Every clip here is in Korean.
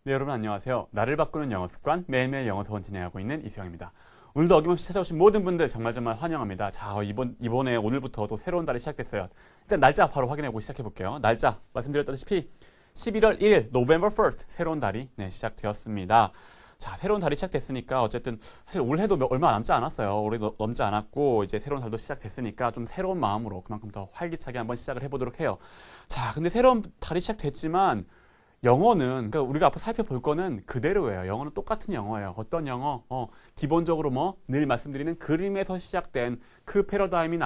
네, 여러분 안녕하세요. 나를 바꾸는 영어 습관, 매일매일 영어 수업 진행하고 있는 이수영입니다. 오늘도 어김없이 찾아오신 모든 분들 정말 환영합니다. 자, 이번에 오늘부터 또 새로운 달이 시작됐어요. 일단 날짜 바로 확인해보고 시작해볼게요. 날짜 말씀드렸다시피 11월 1일, November 1st 새로운 달이 시작되었습니다. 자, 새로운 달이 시작됐으니까 어쨌든 사실 올해도 얼마 남지 않았어요. 올해 넘지 않았고 이제 새로운 달도 시작됐으니까 좀 새로운 마음으로 그만큼 더 활기차게 한번 시작을 해보도록 해요. 자, 근데 새로운 달이 시작됐지만 영어는 그러니까 우리가 앞으로 살펴볼 거는 그대로예요. 영어는 똑같은 영어예요. 어떤 영어? 기본적으로 늘 말씀드리는 그림에서 시작된 그 패러다임이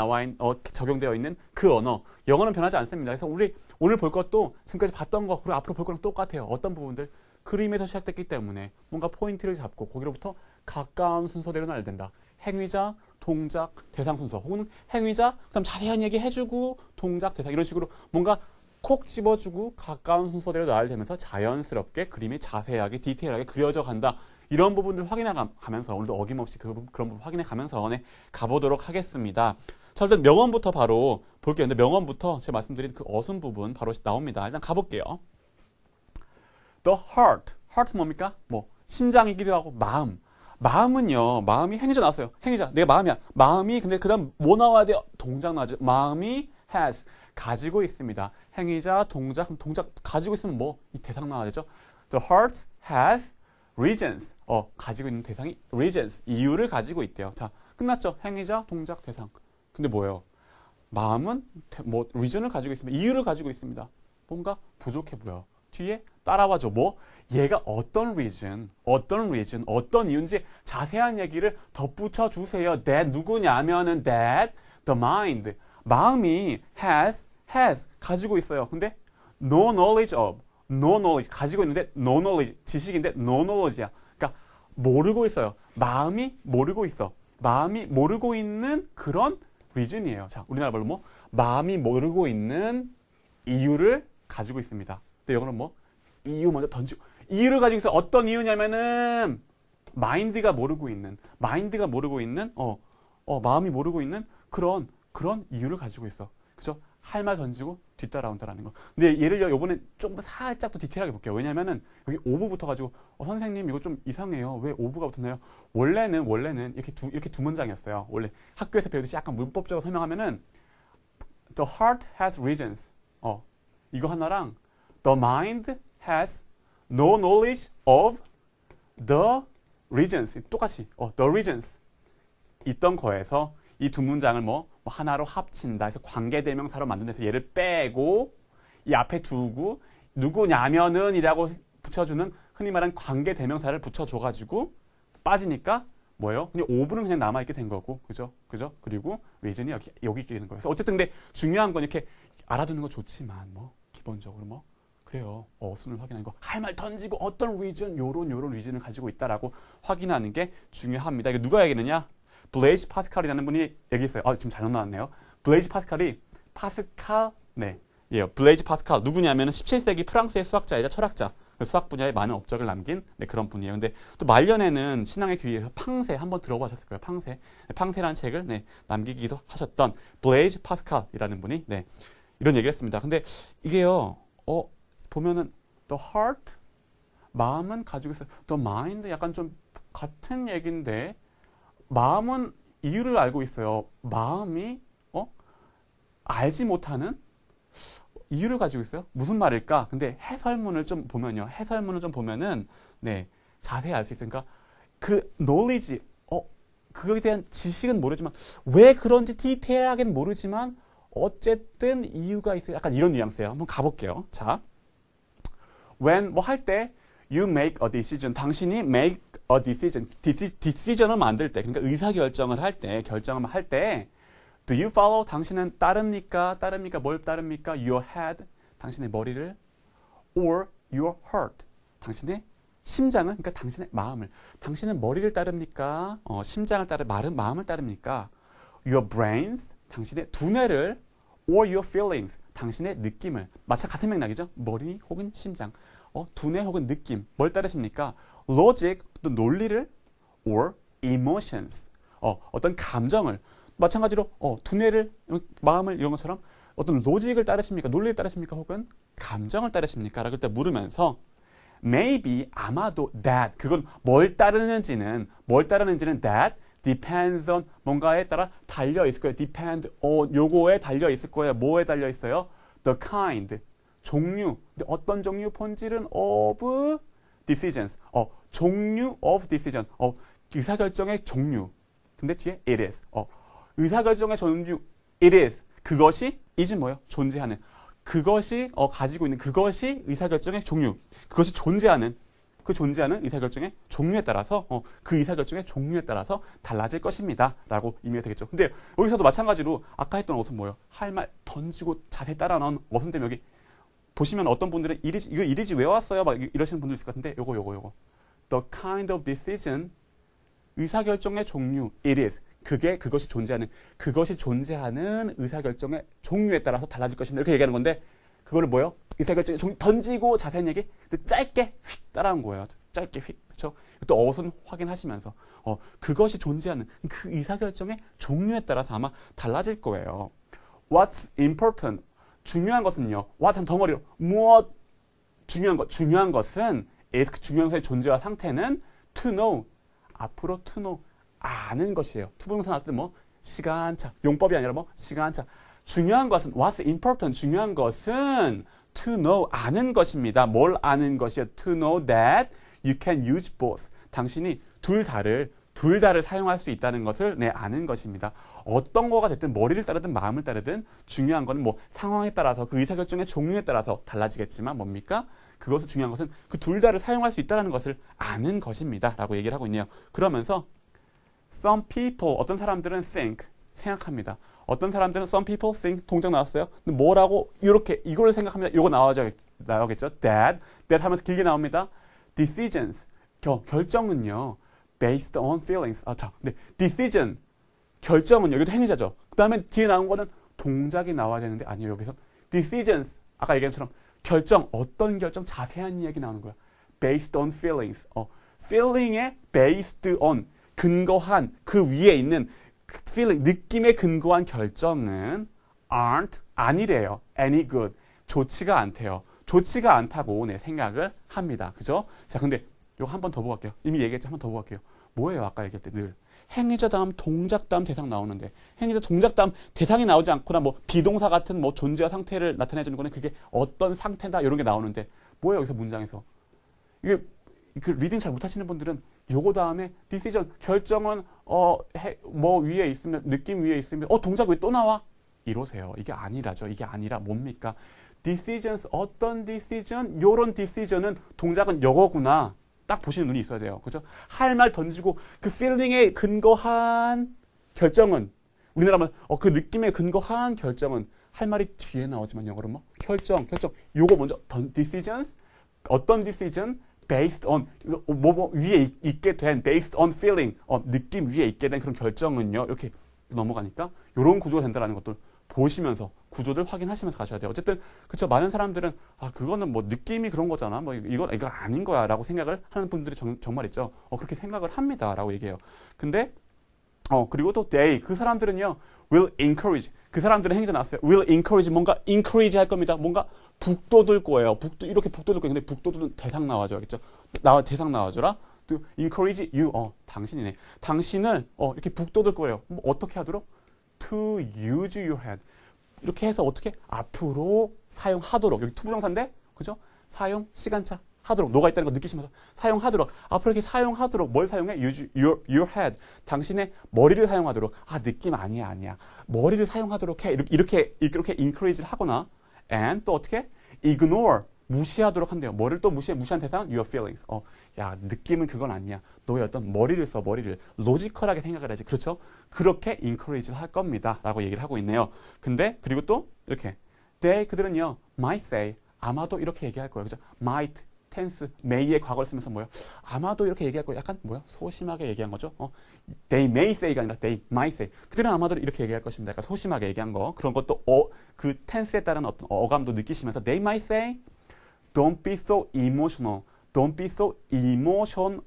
적용되어 있는 그 언어. 영어는 변하지 않습니다. 그래서 우리 오늘 볼 것도 지금까지 봤던 거 그리고 앞으로 볼 거랑 똑같아요. 어떤 부분들? 그림에서 시작됐기 때문에 뭔가 포인트를 잡고 거기로부터 가까운 순서대로 나야 된다. 행위자, 동작, 대상 순서 혹은 행위자, 그다음 자세한 얘기 해주고 동작, 대상 이런 식으로 뭔가 콕 집어주고 가까운 순서대로 나야 되면서 자연스럽게 그림이 자세하게 디테일하게 그려져 간다. 이런 부분들 확인해 가면서 오늘도 어김없이 그런 부분 확인해 가면서 가보도록 하겠습니다. 자, 일단 명언부터 바로 볼게요. 근데 명언부터 제가 말씀드린 그 어순 부분 바로 나옵니다. 일단 가볼게요. The heart. heart 뭡니까? 심장이기도 하고 마음. 마음은요. 마음이 행위자 나왔어요. 행위자. 내가 마음이야. 마음이 근데 그다음 뭐 나와야 돼요? 동작 나와야죠. 마음이 has. 가지고 있습니다. 행위자, 동작, 그럼 동작 가지고 있으면 이 대상 나와야 되죠? The heart has reasons. 가지고 있는 대상이 reasons. 이유를 가지고 있대요. 자, 끝났죠? 행위자, 동작, 대상. 근데 뭐예요? 마음은 reason을 가지고 있습니다. 이유를 가지고 있습니다. 뭔가 부족해 보여. 뒤에 따라와줘. 얘가 어떤 reason, 어떤 이유인지 자세한 얘기를 덧붙여 주세요. That 누구냐면은 that the mind. 마음이 has 가지고 있어요. 근데 no knowledge 가지고 있는데 no knowledge 지식인데 no knowledge야. 그러니까 모르고 있어요. 마음이 모르고 있어. 마음이 모르고 있는 그런 reason이에요. 자, 우리나라 말로 마음이 모르고 있는 이유를 가지고 있습니다. 근데 영어는 이유 먼저 던지고 이유를 가지고 있어요. 어떤 이유냐면은 마인드가 모르고 있는 마음이 모르고 있는 그런 이유를 가지고 있어. 그죠? 할 말 던지고 뒤따라온다라는 거. 근데 예를 요번에 좀 살짝 더 디테일하게 볼게요. 왜냐면은 여기 오브 붙어가지고 선생님 이거 좀 이상해요. 왜 오브가 붙었나요? 원래는 이렇게 두 문장이었어요. 원래 학교에서 배우듯이 약간 문법적으로 설명하면은 The heart has reasons. 이거 하나랑 The mind has no knowledge of the reasons. 똑같이 the reasons 있던 거에서 이 두 문장을 하나로 합친다 해서 관계대명사로 만든 데서 얘를 빼고 이 앞에 두고 누구냐면은 이라고 붙여주는 흔히 말하는 관계대명사를 붙여줘가지고 빠지니까 뭐예요? 그냥 오브는 그냥 남아있게 된 거고 그죠? 그리고 reason이 여기 있게 되는 거예요. 그래서 어쨌든 근데 중요한 건 이렇게 알아두는 거 좋지만 기본적으로 그래요. 어순을 확인하는 거. 할 말 던지고 어떤 reason 요런 reason을 가지고 있다라고 확인하는 게 중요합니다. 이거 누가 얘기했느냐? 블레이즈 파스칼이라는 분이 얘기했어요. 지금 잘못 나왔네요. 블레이즈 파스칼이 블레이즈 파스칼 누구냐면 17세기 프랑스의 수학자이자 철학자, 수학 분야에 많은 업적을 남긴 그런 분이에요. 근데 또 말년에는 신앙의 귀에서 팡세 한번 들어보셨을 거예요. 팡세라는 책을 남기기도 하셨던 블레이즈 파스칼이라는 분이 이런 얘기를 했습니다. 근데 이게요, 보면은 the heart 마음은 가지고 있어요. the mind 약간 좀 같은 얘기인데. 마음은 이유를 알고 있어요. 마음이 알지 못하는 이유를 가지고 있어요. 무슨 말일까? 근데 해설문을 좀 보면은 자세히 알 수 있어요. 그러니까 그 knowledge 그거에 대한 지식은 모르지만 왜 그런지 디테일하게는 모르지만 어쨌든 이유가 있어요. 약간 이런 뉘앙스예요. 한번 가볼게요. 자, when 할 때 you make a decision. 당신이 make a decision. decision을 만들 때, 그러니까 의사결정을 할 때, do you follow? 당신은 따릅니까? 뭘 따릅니까? Your head. 당신의 머리를. Or your heart. 당신의 심장을, 그러니까 당신의 마음을. 당신은 머리를 따릅니까? 심장을 마음을 따릅니까? Your brains. 당신의 두뇌를. Or your feelings. 당신의 느낌을. 같은 맥락이죠? 머리 혹은 심장. 두뇌 혹은 느낌. 뭘 따르십니까? Logic, 어떤 논리를 or emotions. 어떤 감정을. 마찬가지로 두뇌를, 마음을 이런 것처럼 어떤 로직을 따르십니까? 논리를 따르십니까? 혹은 감정을 따르십니까? 라고 때 물으면서 maybe 아마도 that 그건 뭘 따르는지는 that depends on 뭔가에 따라 달려 있을 거예요. depend on 요거에 달려 있을 거예요. 뭐에 달려 있어요? the kind 종류. 근데 어떤 종류? 본질은 of decisions. 종류 of decision. 의사결정의 종류. 근데 뒤에 it is. 의사결정의 종류 it is. 그것이 is은 뭐예요? 존재하는. 그것이 가지고 있는 그것이 의사결정의 종류. 그것이 존재하는 그 존재하는 의사결정의 종류에 따라서 그 의사결정의 종류에 따라서 달라질 것입니다. 라고 의미가 되겠죠. 근데 여기서도 마찬가지로 아까 했던 어순 뭐예요? 할 말 던지고 자세히 따라 나온 어순 때문에 여기 보시면 어떤 분들은 이거 이리지 왜 왔어요? 막 이러시는 분들 있을 것 같은데 요거 The kind of decision 의사결정의 종류 it is 그것이 존재하는 의사결정의 종류에 따라서 달라질 것입니다. 이렇게 얘기하는 건데 그거를 뭐예요? 의사결정의 종류 던지고 자세한 얘기 짧게 휙 따라한 거예요. 짧게 휙. 그렇죠? 또 어순 확인하시면서 그것이 존재하는 그 의사결정의 종류에 따라서 아마 달라질 거예요. What's important? 중요한 것은요. What 한 덩어리로 무엇 중요한 것은 is 중요한 것의 존재와 상태는 to know 앞으로 to know 아는 것이에요. 투부정사 나올 때 뭐 시간차 용법이 아니라 뭐 시간차 중요한 것은 what's important 중요한 것은 to know 아는 것입니다. 뭘 아는 것이요? To know that you can use both. 당신이 둘 다를 사용할 수 있다는 것을 아는 것입니다. 어떤 거가 됐든 머리를 따르든 마음을 따르든 중요한 건 뭐 상황에 따라서 그 의사결정의 종류에 따라서 달라지겠지만 뭡니까? 그것을 중요한 것은 그 둘 다를 사용할 수 있다는 것을 아는 것입니다. 라고 얘기를 하고 있네요. 그러면서 some people 어떤 사람들은 think 생각합니다. 어떤 사람들은 some people think 동작 나왔어요. 근데 뭐라고 이렇게 이걸 생각합니다. 이거 나오겠죠. that 하면서 길게 나옵니다. decisions 결정은요. based on feelings. 근데 decision 결정은 여기도 행위자죠. 그 다음에 뒤에 나온 거는 동작이 나와야 되는데 아니요. 여기서 decisions 아까 얘기한 것처럼 결정 어떤 결정 자세한 이야기 나오는 거야. based on feelings. feeling에 based on 근거한 그 위에 있는 feeling 느낌에 근거한 결정은 아니래요. any good 좋지가 않대요. 좋지가 않다고 생각을 합니다. 그죠? 자, 근데 이거 한 번 더 보고 갈게요. 이미 얘기했죠. 한 번 더 보고 갈게요. 뭐예요? 아까 얘기할 때 늘 행위자 다음 동작 다음 대상 나오는데 행위자 동작 다음 대상이 나오지 않거나 뭐 비동사 같은 뭐 존재와 상태를 나타내 주는 거는 그게 어떤 상태다 이런 게 나오는데 뭐예요? 여기서 문장에서 이게 그 리딩 잘 못하시는 분들은 요거 다음에 decision 결정은 뭐 위에 있으면 느낌 위에 있으면 동작 왜 또 나와? 이러세요. 이게 아니라죠. 이게 아니라 뭡니까? decisions 어떤 decision? 요런 decision은 동작은 요거구나. 딱 보시는 눈이 있어야 돼요. 그죠? 할 말 던지고 그 feeling에 근거한 결정은 우리나라 하면 그 느낌에 근거한 결정은 할 말이 뒤에 나오지만 영어로 뭐 결정 요거 먼저 decisions 어떤 decision based on 뭐 위에 있게 된 based on feeling 느낌 위에 있게 된 그런 결정은요 이렇게 넘어가니까 이런 구조가 된다는 것들 보시면서 구조를 확인하시면서 가셔야 돼요. 어쨌든 그렇죠. 많은 사람들은 그거는 뭐 느낌이 그런 거잖아. 뭐 이거 아닌 거야라고 생각을 하는 분들이 정말 있죠. 그렇게 생각을 합니다라고 얘기해요. 근데 그리고 또 they 그 사람들은요 will encourage 그 사람들은 행위자 나왔어요. will encourage 뭔가 encourage 할 겁니다. 뭔가 북돋을 거예요. 이렇게 북돋을 거예요. 근데 북돋은 대상 나와줘. 알겠죠? 대상 나와줘라. 또 encourage you 당신이네. 당신을 이렇게 북돋을 거예요. 뭐 어떻게 하도록? to use your head. 이렇게 해서 어떻게? 앞으로 사용하도록. 여기 투부정사인데, 그죠? 사용, 시간차, 하도록. 너가 있다는 거 느끼시면서 사용하도록. 앞으로 이렇게 사용하도록. 뭘 사용해? use your head. 당신의 머리를 사용하도록. 느낌 아니야. 머리를 사용하도록 해. 이렇게 encourage를 하거나, and 또 어떻게? ignore. 무시하도록 한대요. 뭐를 또 무시한 대상? Your feelings. 느낌은 그건 아니야. 너의 어떤 머리를 써, 머리를. 로지컬하게 생각을 해야지. 그렇죠? 그렇게 encourage를 할 겁니다. 라고 얘기를 하고 있네요. 근데, 그리고 또, 이렇게. 그들은요, might say. 아마도 이렇게 얘기할 거예요. 그죠? might, tense, may의 과거를 쓰면서 뭐예요? 아마도 이렇게 얘기할 거예요. 약간 소심하게 얘기한 거죠. They may say가 아니라 they might say. 그들은 아마도 이렇게 얘기할 것입니다. 약간 소심하게 얘기한 거. 그런 것도 그 tense에 따른 어떤 어감도 느끼시면서 they might say Don't be so emotional. Don't be so emotional.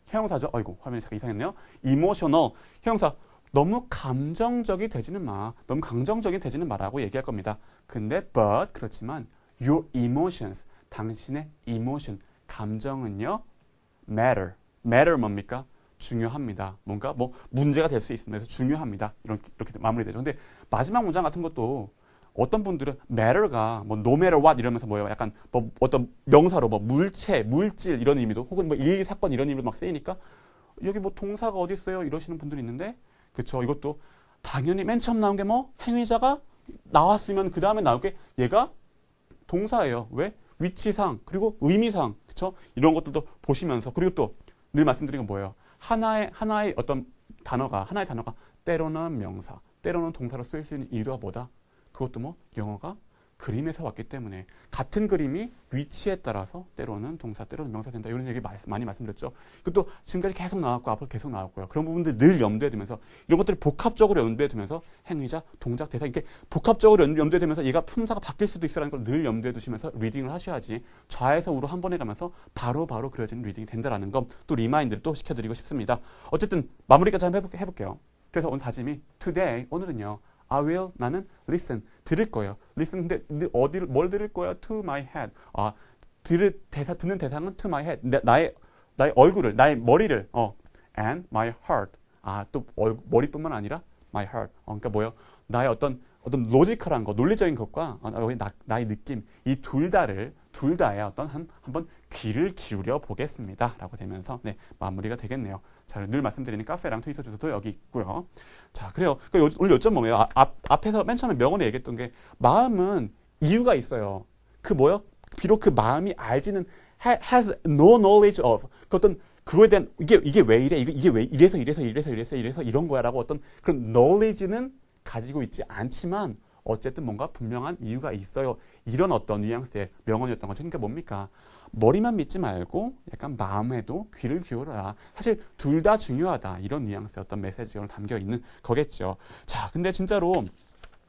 형용사죠. 화면이 잠깐 이상했네요. emotional. 형용사. 너무 감정적이 되지는 마. 너무 감정적이 되지는 마라고 얘기할 겁니다. 근데, but, 그렇지만, your emotions. 당신의 emotion, 감정은요, matter 뭡니까? 중요합니다. 뭔가 뭐 문제가 될 수 있습니다. 그래서 중요합니다. 이렇게 마무리되죠. 근데 마지막 문장 같은 것도 어떤 분들은 matter가 뭐 no matter what 이러면서 뭐예요? 약간 뭐 어떤 명사로 뭐 물체, 물질 이런 의미도 혹은 뭐 일, 사건 이런 의미로 막 쓰이니까 여기 뭐 동사가 어디 있어요? 이러시는 분들이 있는데 그쵸? 이것도 당연히 맨 처음 나온 게 뭐 행위자가 나왔으면 그 다음에 나올 게 얘가 동사예요. 왜? 위치상 그리고 의미상 그쵸? 이런 것들도 보시면서 그리고 또 늘 말씀드린 건 뭐예요? 하나의 어떤 단어가 때로는 명사, 때로는 동사로 쓰일 수 있는 이유가 뭐다? 그것도 뭐 영어가 그림에서 왔기 때문에 같은 그림이 위치에 따라서 때로는 동사, 때로는 명사 된다. 이런 얘기 많이 말씀드렸죠. 그것도 지금까지 계속 나왔고 앞으로 계속 나왔고요. 그런 부분들 늘 염두에 두면서 이런 것들을 복합적으로 염두에 두면서 행위자, 동작, 대사 이렇게 복합적으로 염두에 두면서 얘가 품사가 바뀔 수도 있어라는 걸 늘 염두에 두시면서 리딩을 하셔야지 좌에서 우로 한 번에 가면서 바로 그려지는 리딩이 된다라는 거 또 리마인드를 또 시켜드리고 싶습니다. 어쨌든 마무리까지 한번 해볼게요. 그래서 오늘 다짐이 today, 오늘은요. I will, 나는 listen, 들을 거예요. listen, 근데 뭘 들을 거야? To my head. 듣는 대상은 to my head. 나의 얼굴을, 나의 머리를, and my heart. 또 머리뿐만 아니라 my heart. 그러니까 뭐예요? 나의 어떤 로지컬한 거, 논리적인 것과 나의 느낌, 이 둘 다의 어떤 한번 귀를 기울여 보겠습니다. 라고 되면서 마무리가 되겠네요. 자, 늘 말씀드리는 카페랑 트위터 주소도 여기 있고요. 자, 그래요. 오늘 요점 뭐예요? 앞에서 맨 처음에 명언에 얘기했던 게 마음은 이유가 있어요. 그 뭐요? 비록 그 마음이 알지는 has no knowledge of 그 어떤 그거에 대한 이게 왜 이래? 이게 왜 이래서 이런 거야라고 어떤 그런 knowledge는 가지고 있지 않지만 어쨌든 뭔가 분명한 이유가 있어요. 이런 어떤 뉘앙스의 명언이었던 거죠. 그러니까 뭡니까? 머리만 믿지 말고 약간 마음에도 귀를 기울여라. 사실 둘 다 중요하다. 이런 뉘앙스의 어떤 메시지가 담겨 있는 거겠죠. 자, 근데 진짜로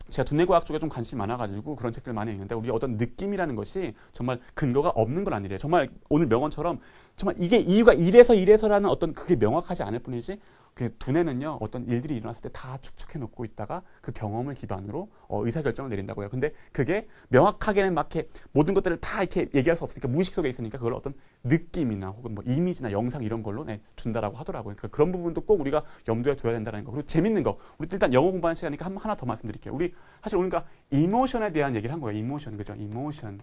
제가 두뇌과학 쪽에 좀 관심이 많아가지고 그런 책들 많이 읽는데 우리 어떤 느낌이라는 것이 정말 근거가 없는 건 아니래요. 정말 오늘 명언처럼 정말 이게 이유가 이래서라는 어떤 그게 명확하지 않을 뿐이지 그 두뇌는요 어떤 일들이 일어났을 때 다 축적해 놓고 있다가 그 경험을 기반으로 의사결정을 내린다고요. 근데 그게 명확하게는 막 이렇게 모든 것들을 다 이렇게 얘기할 수 없으니까 무의식 속에 있으니까 그걸 어떤 느낌이나 혹은 뭐 이미지나 영상 이런 걸로 준다라고 하더라고요. 그러니까 그런 부분도 꼭 우리가 염두에 둬야 된다는 거. 그리고 재밌는 거. 우리 일단 영어 공부하는 시간이니까 하나 더 말씀드릴게요. 우리 사실 오늘 그러니까 이모션에 대한 얘기를 한 거예요. 이모션 그죠? 이모션.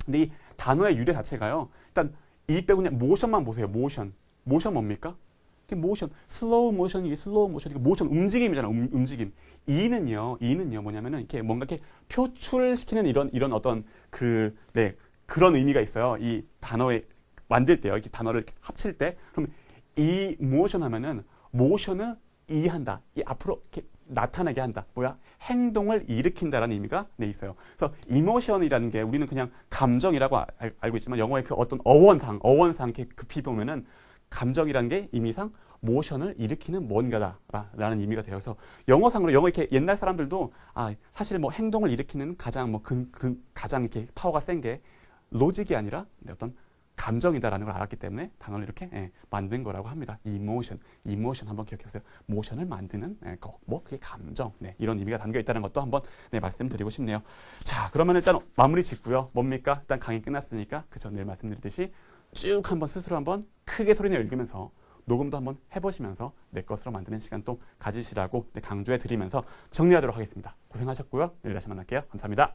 근데 이 단어의 유래 자체가요. 일단 이 빼고 그냥 모션만 보세요. 모션 뭡니까? 모션, 슬로우 모션이 모션 움직임이잖아. 움직임. 이는요 뭐냐면은 이렇게 뭔가 이렇게 표출시키는 이런 어떤 그런 의미가 있어요. 이 단어에 만들 때요. 이렇게 단어를 합칠 때 그럼 이 모션 하면은 모션을 이해한다. 이 앞으로 이렇게 나타나게 한다. 뭐야? 행동을 일으킨다라는 의미가 있어요. 그래서 이모션이라는 게 우리는 그냥 감정이라고 알고 있지만 영어의 그 어떤 어원상 이렇게 급히 보면은 감정이라는 게 의미상 모션을 일으키는 뭔가다라는 의미가 되어서 영어 이렇게 옛날 사람들도 사실 뭐 행동을 일으키는 가장 가장 이렇게 파워가 센 게 로직이 아니라 어떤 감정이다라는 걸 알았기 때문에 단어를 이렇게 만든 거라고 합니다. 이모션 한번 기억해보세요. 모션을 만드는 그게 감정 이런 의미가 담겨 있다는 것도 한번 말씀드리고 싶네요. 자, 그러면 일단 마무리 짓고요. 뭡니까? 일단 강의 끝났으니까 그저 늘 말씀드렸듯이 쭉 한번 스스로 한번 크게 소리내어 읽으면서 녹음도 한번 해보시면서 내 것으로 만드는 시간 또 가지시라고 강조해 드리면서 정리하도록 하겠습니다. 고생하셨고요. 내일 다시 만날게요. 감사합니다.